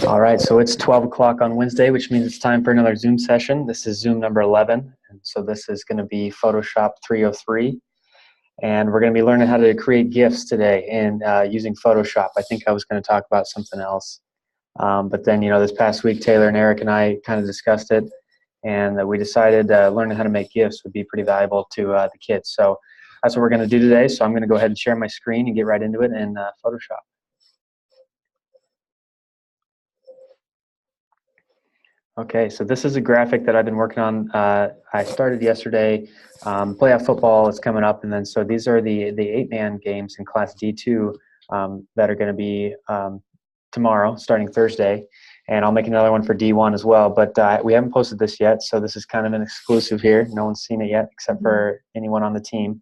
All right, so it's 12 o'clock on Wednesday, which means it's time for another Zoom session. This is Zoom number 11, and so this is going to be Photoshop 303, and we're going to be learning how to create GIFs today and using Photoshop. I think I was going to talk about something else, but then, this past week, Taylor and Eric and I kind of discussed it, and we decided learning how to make GIFs would be pretty valuable to the kids. So that's what we're going to do today. So I'm going to go ahead and share my screen and get right into it in Photoshop. Okay, so this is a graphic that I've been working on. I started yesterday. Playoff football is coming up, and then so these are the 8-man games in Class D2 that are going to be tomorrow, starting Thursday, and I'll make another one for D1 as well. But we haven't posted this yet, so this is kind of an exclusive here. No one's seen it yet, except for anyone on the team.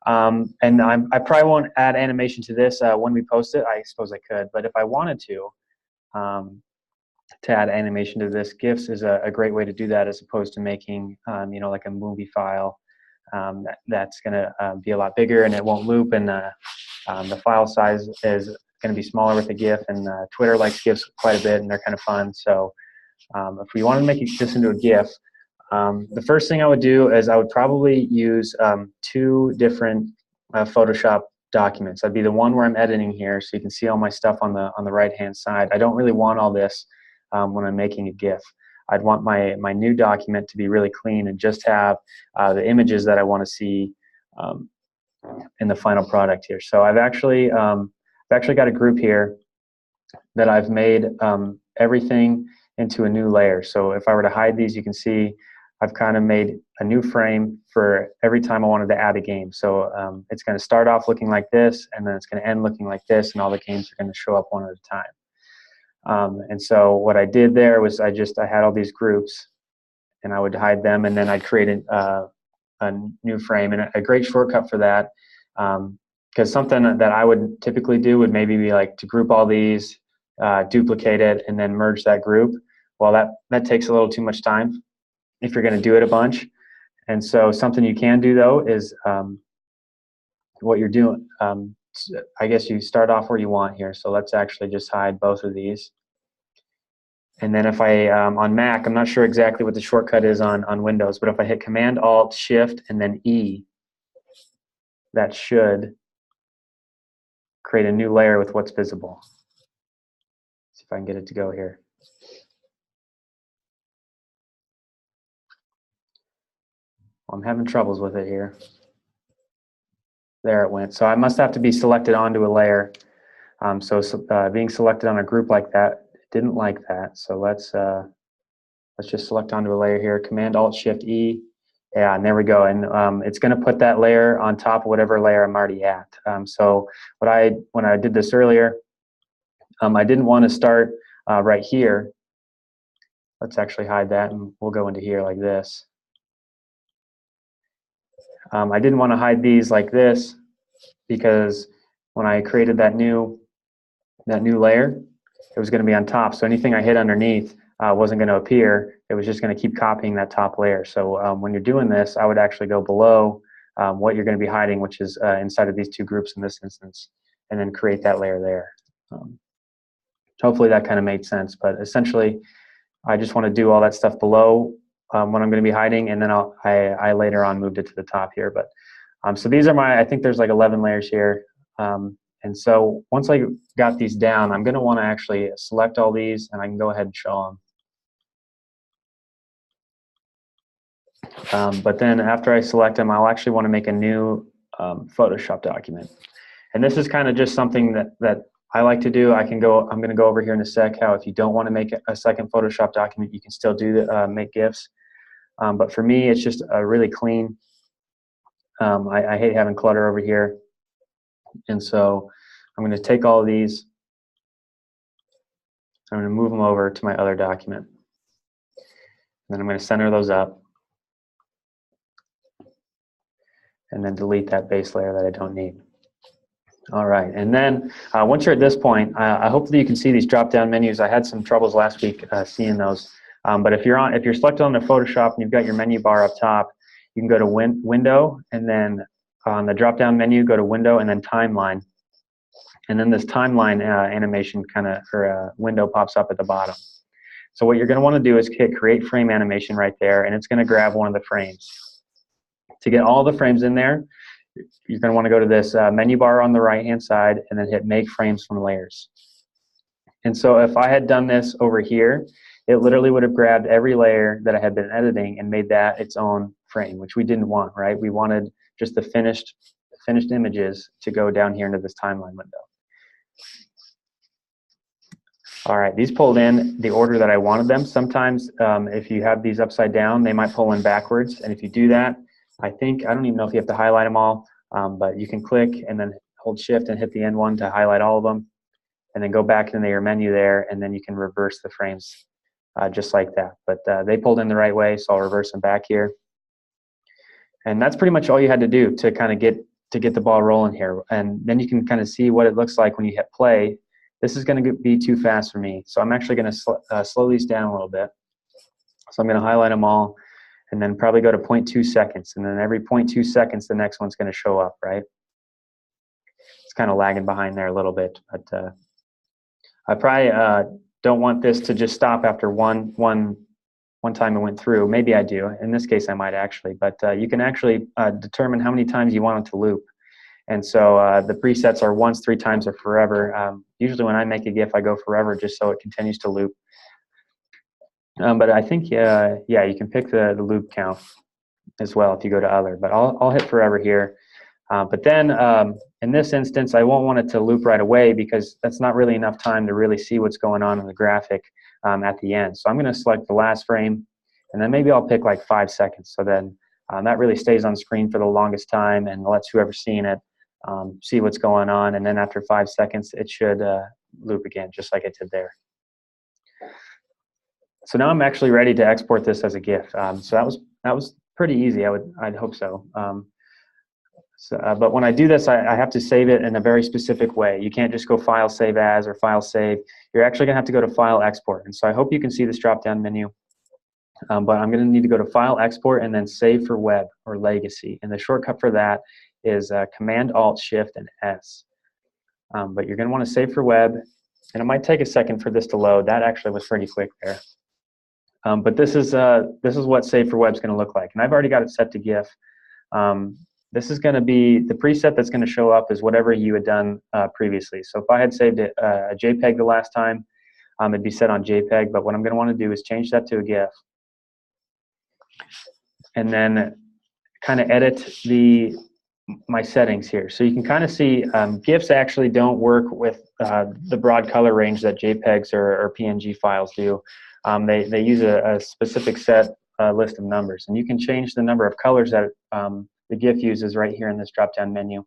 And I probably won't add animation to this when we post it. I suppose I could, but if I wanted to add animation to this, GIFs is a great way to do that, as opposed to making, like a movie file that's going to be a lot bigger and it won't loop, and the file size is going to be smaller with a GIF, and Twitter likes GIFs quite a bit, and they're kind of fun. So if we want to make this into a GIF, the first thing I would do is I would probably use 2 different Photoshop documents. That'd be the one where I'm editing here, so you can see all my stuff on the right-hand side. I don't really want all this when I'm making a GIF. I'd want my new document to be really clean and just have the images that I want to see in the final product here. So I've actually got a group here that I've made everything into a new layer. So if I were to hide these, you can see I've kind of made a new frame for every time I wanted to add a game. So it's going to start off looking like this, and then it's going to end looking like this, and all the games are going to show up one at a time. And so what I did there was I had all these groups, and I would hide them, and then I'd create a new frame. And a great shortcut for that, because something that I would typically do would maybe be like to group all these, duplicate it, and then merge that group. Well, that takes a little too much time if you're going to do it a bunch. And so something you can do, though, is what you're doing. I guess you start off where you want here. So let's actually just hide both of these. And then if I, on Mac, I'm not sure exactly what the shortcut is on Windows, but if I hit Command-Alt-Shift and then E, that should create a new layer with what's visible. See if I can get it to go here. Well, I'm having troubles with it here. There it went. So I must have to be selected onto a layer. Being selected on a group like that, didn't like that. So let's just select onto a layer here. Command-Alt-Shift-E. Yeah, and there we go. And it's going to put that layer on top of whatever layer I'm already at. So when I did this earlier, I didn't want to start right here. Let's actually hide that, and we'll go into here like this. I didn't want to hide these like this, because when I created that new layer, it was going to be on top. So anything I hit underneath wasn't going to appear. It was just going to keep copying that top layer. So when you're doing this, I would actually go below what you're going to be hiding, which is inside of these 2 groups in this instance, and then create that layer there. Hopefully that kind of made sense. But essentially, I just want to do all that stuff below what I'm going to be hiding, and then I later on moved it to the top here. But so these are I think there's like 11 layers here. And so once I got these down, I'm going to want to actually select all these, and I can go ahead and show them. But then after I select them, I'll actually want to make a new Photoshop document. And this is kind of just something that I like to do. I'm going to go over here in a sec how if you don't want to make a second Photoshop document, you can still make GIFs. But for me, it's just really clean. I hate having clutter over here. And so I'm going to take all of these. I'm going to move them over to my other document. And then I'm going to center those up. And then delete that base layer that I don't need. All right, and then once you're at this point, I hope that you can see these drop-down menus. I had some troubles last week seeing those. But if you're selected on the Photoshop and you've got your menu bar up top, you can go to Window, and then on the drop-down menu, go to Window and then Timeline. And then this timeline animation or window pops up at the bottom. So what you're going to want to do is hit create frame animation right there, and it's going to grab one of the frames. To get all the frames in there, you're going to want to go to this menu bar on the right hand side and then hit make frames from layers. And so if I had done this over here, it literally would have grabbed every layer that I had been editing and made that its own frame, which we didn't want, right? We wanted just the finished images to go down here into this timeline window. All right, these pulled in the order that I wanted them. Sometimes if you have these upside down, they might pull in backwards. And if you do that, I don't even know if you have to highlight them all, but you can click and then hold shift and hit the end one to highlight all of them. And then go back into your menu there, and then you can reverse the frames just like that. But they pulled in the right way, so I'll reverse them back here. And that's pretty much all you had to do to kind of get the ball rolling here. And then you can kind of see what it looks like when you hit play. This is going to be too fast for me, so I'm actually going to slow these down a little bit. So I'm going to highlight them all, and then probably go to 0.2 seconds. And then every 0.2 seconds, the next one's going to show up, right? It's kind of lagging behind there a little bit, but I probably don't want this to just stop after one time it went through. Maybe I do. In this case, I might actually. But you can actually determine how many times you want it to loop. And so the presets are once, 3 times, or forever. Usually when I make a GIF, I go forever just so it continues to loop. But I think, yeah, you can pick the loop count as well if you go to other. But I'll hit forever here. But then in this instance, I won't want it to loop right away because that's not really enough time to really see what's going on in the graphic at the end. So I'm going to select the last frame, and then maybe I'll pick like 5 seconds. So then that really stays on screen for the longest time and lets whoever's seeing it see what's going on. And then after 5 seconds, it should loop again, just like it did there. So now I'm actually ready to export this as a GIF. So that was pretty easy. I'd hope so. But when I do this, I have to save it in a very specific way. You can't just go File, Save As, or File, Save. You're actually going to have to go to File, Export. And so I hope you can see this drop-down menu. But I'm going to need to go to File, Export, and then Save for Web or Legacy. And the shortcut for that is Command, Alt, Shift, and S. But you're going to want to save for web. And it might take a second for this to load. That actually was pretty quick there. But this is what Save for Web is going to look like. And I've already got it set to GIF. This is going to be the preset that's going to show up is whatever you had done previously. So if I had saved it a JPEG the last time, it'd be set on JPEG. But what I'm going to want to do is change that to a GIF, and then kind of edit my settings here. So you can kind of see GIFs actually don't work with the broad color range that JPEGs or PNG files do. They use a specific set list of numbers, and you can change the number of colors that the GIF uses right here in this drop-down menu,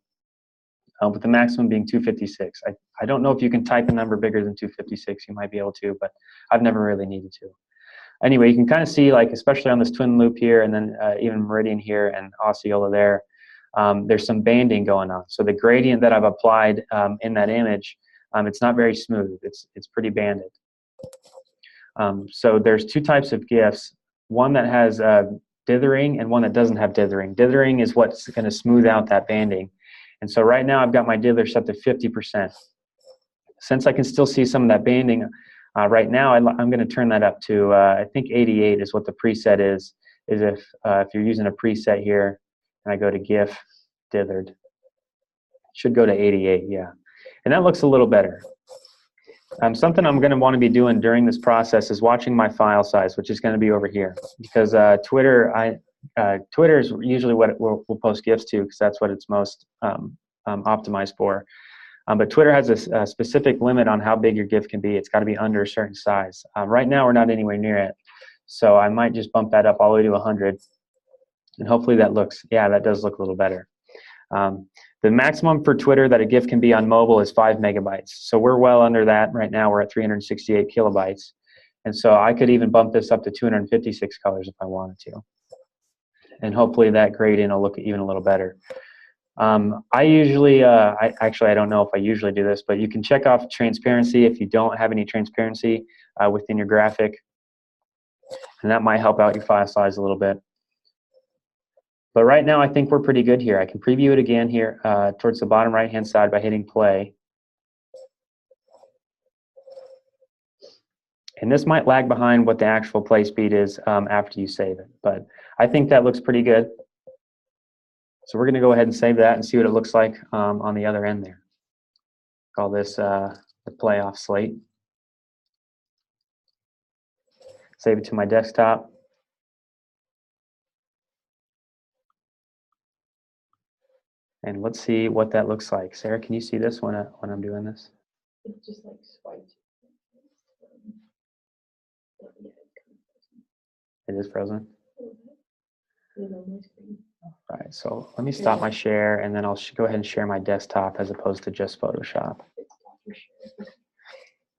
with the maximum being 256. I don't know if you can type a number bigger than 256. You might be able to, but I've never really needed to. Anyway, you can kind of see, like, especially on this twin loop here, and then even meridian here and Osceola there, there's some banding going on. So the gradient that I've applied in that image, it's not very smooth. It's pretty banded. So there's 2 types of GIFs, one that has dithering and one that doesn't have dithering. Dithering is what's going to smooth out that banding. And so right now I've got my dither set to 50%. Since I can still see some of that banding, right now I'm going to turn that up to, I think 88 is what the preset is if you're using a preset here, and I go to GIF, dithered. It should go to 88, yeah. And that looks a little better. Something I'm going to want to be doing during this process is watching my file size, which is going to be over here, because Twitter is usually what we'll post GIFs to, because that's what it's most optimized for. But Twitter has a specific limit on how big your GIF can be. It's got to be under a certain size. Right now, we're not anywhere near it, so I might just bump that up all the way to 100, and hopefully that does look a little better. The maximum for Twitter that a GIF can be on mobile is 5 megabytes. So we're well under that. Right now we're at 368 kilobytes. And so I could even bump this up to 256 colors if I wanted to. And hopefully that gradient will look even a little better. I usually, I don't know if I usually do this, but you can check off transparency if you don't have any transparency within your graphic. And that might help out your file size a little bit. But right now, I think we're pretty good here. I can preview it again here towards the bottom right-hand side by hitting play. And this might lag behind what the actual play speed is after you save it, but I think that looks pretty good. So we're going to go ahead and save that and see what it looks like on the other end there. Call this the playoff slate. Save it to my desktop. And let's see what that looks like. Sarah, can you see this when I'm doing this? It's just like swiped. It is frozen? All right, so let me stop my share, and then I'll go ahead and share my desktop as opposed to just Photoshop.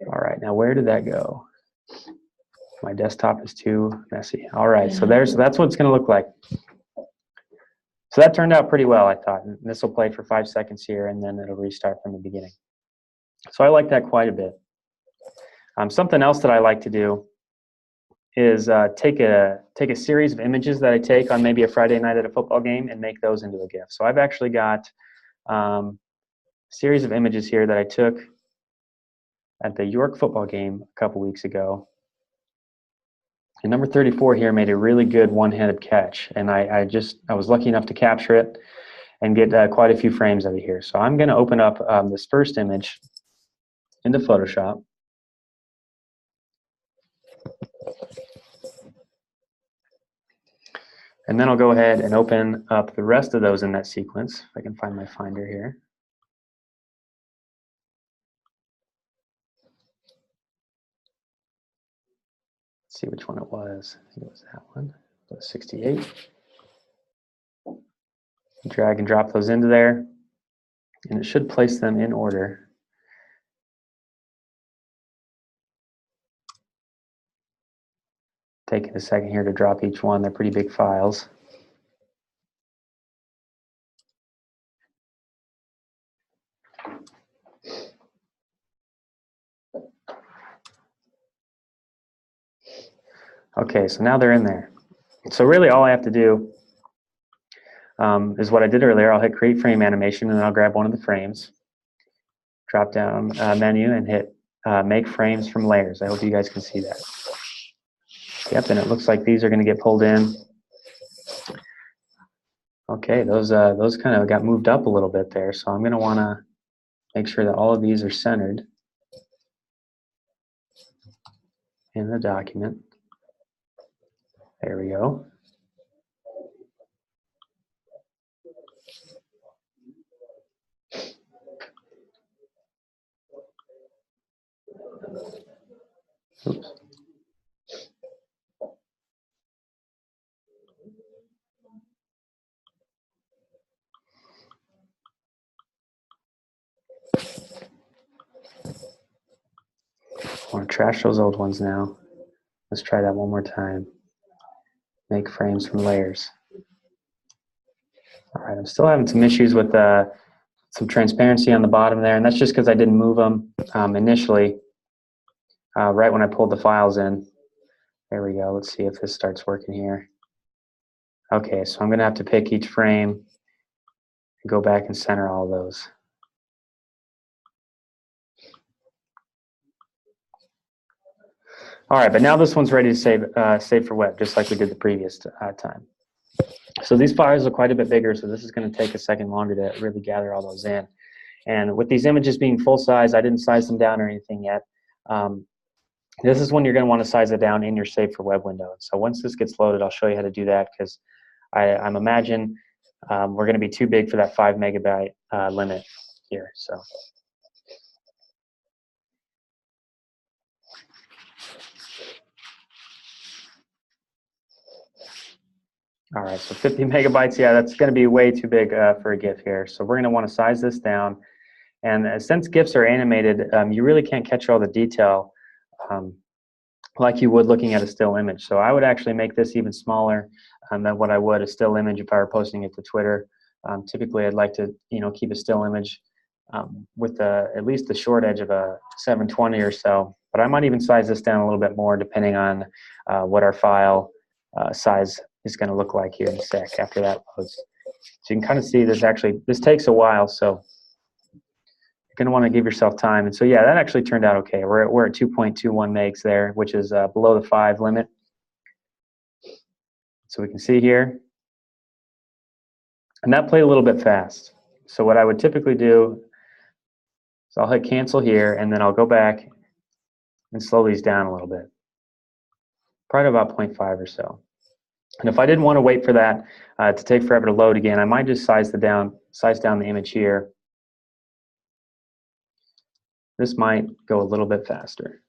All right, now where did that go? My desktop is too messy. All right, so that's what it's going to look like. So that turned out pretty well, I thought. And this will play for 5 seconds here, and then it'll restart from the beginning. So I like that quite a bit. Something else that I like to do is take a series of images that I take on maybe a Friday night at a football game and make those into a GIF. So I've actually got a series of images here that I took at the York football game a couple weeks ago. And number 34 here made a really good one-handed catch, and I was lucky enough to capture it and get quite a few frames of it here. So I'm going to open up this first image into Photoshop. And then I'll go ahead and open up the rest of those in that sequence, if I can find my Finder here. Let's see which one it was. I think it was that one. It was 68. Drag and drop those into there, and it should place them in order. Taking a second here to drop each one. They're pretty big files. Okay, so now they're in there. So really all I have to do is what I did earlier. I'll hit Create Frame Animation, and I'll grab one of the frames, drop down menu, and hit Make Frames from Layers. I hope you guys can see that. Yep, and it looks like these are going to get pulled in. Okay, those kind of got moved up a little bit there, so I'm going to want to make sure that all of these are centered in the document. There we go. Oops. I want to trash those old ones now. Let's try that one more time. Make frames from layers. All right, I'm still having some issues with some transparency on the bottom there, and that's just because I didn't move them initially right when I pulled the files in. There we go. Let's see if this starts working here. Okay, so I'm going to have to pick each frame and go back and center all of those. All right, but now this one's ready to save for web, just like we did the previous time. So these files are quite a bit bigger, so this is going to take a second longer to really gather all those in. And with these images being full size, I didn't size them down or anything yet. This is when you're going to want to size it down in your Save for Web window. So once this gets loaded, I'll show you how to do that, because I'm imagine we're going to be too big for that 5 megabyte limit here. So. All right, so 50 megabytes, yeah, that's going to be way too big for a GIF here. So we're going to want to size this down. And since GIFs are animated, you really can't catch all the detail like you would looking at a still image. So I would actually make this even smaller than what I would a still image if I were posting it to Twitter. Typically, I'd like to keep a still image with at least the short edge of a 720 or so. But I might even size this down a little bit more depending on what our file size is going to look like here in a sec after that loads. So you can kind of see this takes a while, so going to want to give yourself time. And so, yeah, that actually turned out okay. We're at 2.21 megs there, which is below the 5 limit. So we can see here. And that played a little bit fast. So what I would typically do is I'll hit cancel here, and then I'll go back and slow these down a little bit. Probably about 0.5 or so. And if I didn't want to wait for that to take forever to load again, I might just size down the image here. This might go a little bit faster.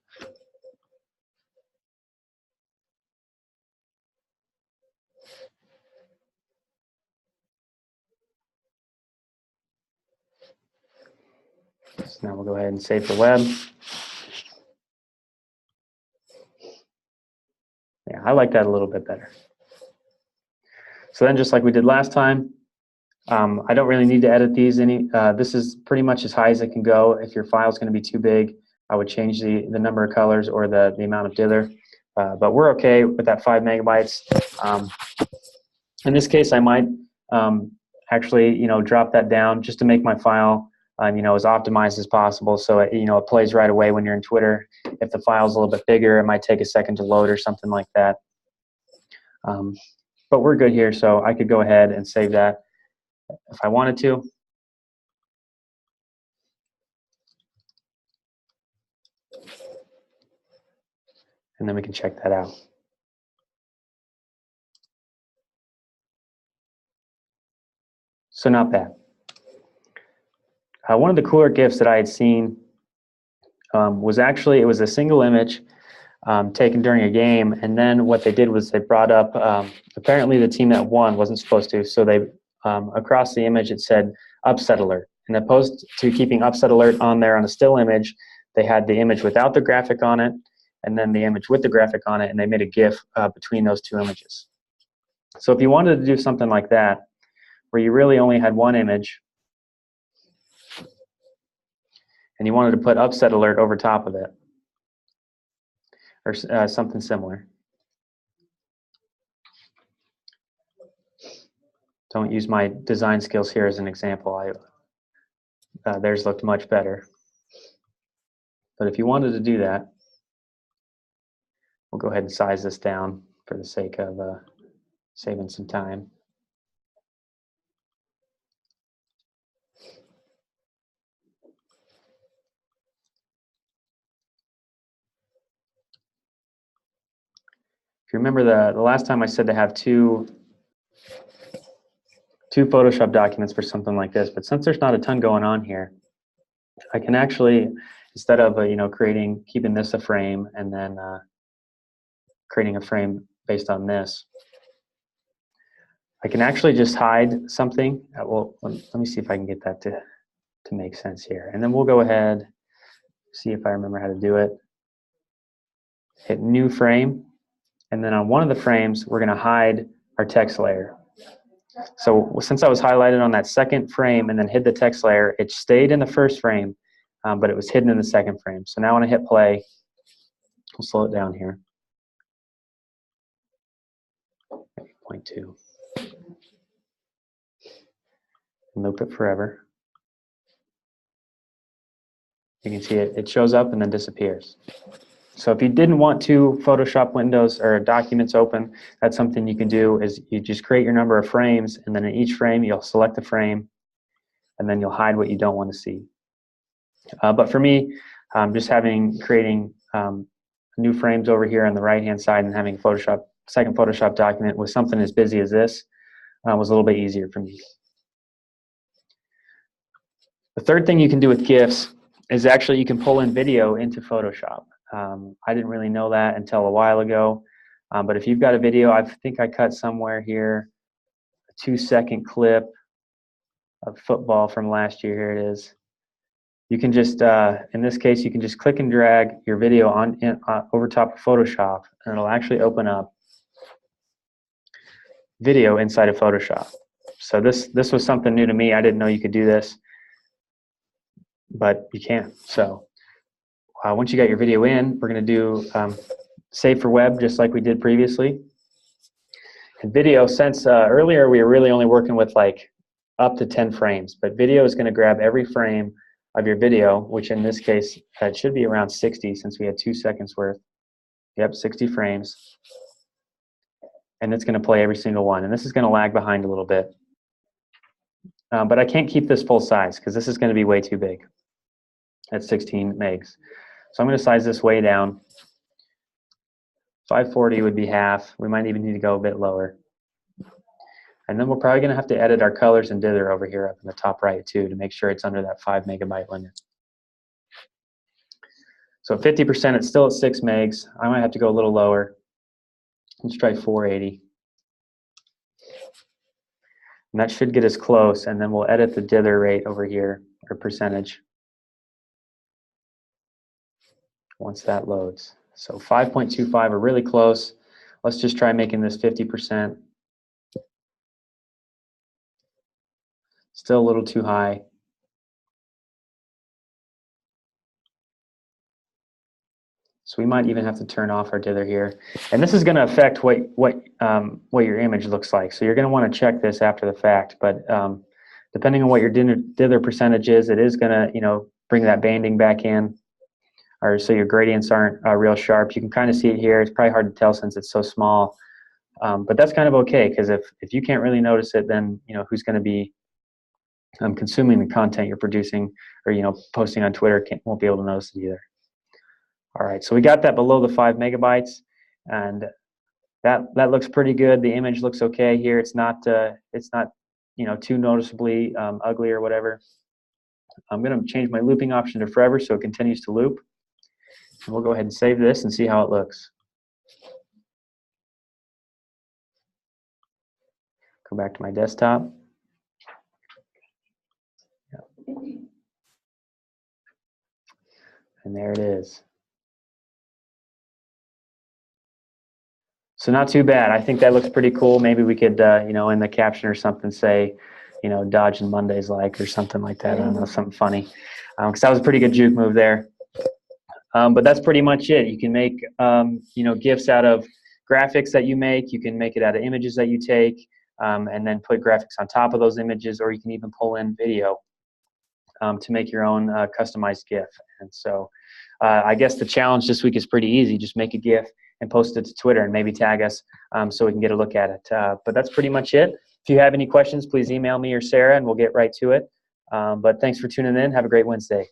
So now we'll go ahead and save for web. Yeah, I like that a little bit better. So then, just like we did last time, I don't really need to edit these any. This is pretty much as high as it can go. If your file is going to be too big, I would change the number of colors or the amount of dither. But we're okay with that 5 megabytes. In this case, I might actually, drop that down just to make my file, as optimized as possible. So it plays right away when you're in Twitter. If the file's a little bit bigger, it might take a second to load or something like that. But we're good here, so I could go ahead and save that if I wanted to. And then we can check that out. So not bad. One of the cooler GIFs that I had seen was actually, it was a single image taken during a game, and then what they did was they brought up, apparently the team that won wasn't supposed to, so they, across the image it said upset alert. And opposed to keeping upset alert on there on a still image, they had the image without the graphic on it, and then the image with the graphic on it, and they made a GIF between those two images. So if you wanted to do something like that, where you really only had one image, and you wanted to put upset alert over top of it, or something similar. Don't use my design skills here as an example. Theirs looked much better. But if you wanted to do that, we'll go ahead and size this down for the sake of saving some time. If you remember the last time I said to have two Photoshop documents for something like this, but since there's not a ton going on here, I can actually, instead of keeping this a frame and then creating a frame based on this, I can actually just hide something. Well, let me see if I can get that to make sense here. And then we'll go ahead, see if I remember how to do it. Hit new frame, and then on one of the frames, we're going to hide our text layer. So since I was highlighted on that second frame and then hid the text layer, it stayed in the first frame, but it was hidden in the second frame. So now when I hit play, we'll slow it down here. 0.2. And loop it forever. You can see it shows up and then disappears. So if you didn't want two Photoshop windows or documents open, that's something you can do, is you just create your number of frames, and then in each frame you'll select the frame, and then you'll hide what you don't want to see. But for me, just creating new frames over here on the right-hand side and having a second Photoshop document with something as busy as this was a little bit easier for me. The third thing you can do with GIFs is actually you can pull in video into Photoshop. I didn't really know that until a while ago, but if you've got a video, I think I cut somewhere here a 2-second clip of football from last year. Here it is. You can just, in this case, you can just click and drag your video over top of Photoshop, and it'll actually open up video inside of Photoshop. So this was something new to me. I didn't know you could do this, but you can. So once you got your video in, we're going to do save for web just like we did previously. And video, since earlier we were really only working with like up to 10 frames, but video is going to grab every frame of your video, which in this case, it should be around 60 since we had 2 seconds worth. Yep, 60 frames. And it's going to play every single one. And this is going to lag behind a little bit. But I can't keep this full size because this is going to be way too big at 16 megs. So I'm going to size this way down. 540 would be half. We might even need to go a bit lower. And then we're probably going to have to edit our colors and dither over here up in the top right too to make sure it's under that 5 megabyte limit. So 50%, it's still at 6 megs. I might have to go a little lower. Let's try 480. And that should get us close, and then we'll edit the dither rate over here, or percentage, once that loads. So 5.25 are really close. Let's just try making this 50%. Still a little too high. So we might even have to turn off our dither here. And this is going to affect what your image looks like. So you're going to want to check this after the fact. But depending on what your dither percentage is, it is going to bring that banding back in, or so your gradients aren't real sharp. You can kind of see it here. It's probably hard to tell since it's so small. But that's kind of okay, because if you can't really notice it, then who's going to be consuming the content you're producing or posting on Twitter won't be able to notice it either. All right, so we got that below the 5 megabytes, and that looks pretty good. The image looks okay here. It's not too noticeably ugly or whatever. I'm going to change my looping option to forever so it continues to loop. And we'll go ahead and save this and see how it looks. Go back to my desktop. Yep. And there it is. So not too bad. I think that looks pretty cool. Maybe we could, in the caption or something say, dodging Mondays like, or something like that. I don't know, something funny. Because that was a pretty good juke move there. But that's pretty much it. You can make, GIFs out of graphics that you make. You can make it out of images that you take, and then put graphics on top of those images, or you can even pull in video to make your own customized GIF. And so I guess the challenge this week is pretty easy. Just make a GIF and post it to Twitter and maybe tag us so we can get a look at it. But that's pretty much it. If you have any questions, please email me or Sarah and we'll get right to it. But thanks for tuning in. Have a great Wednesday.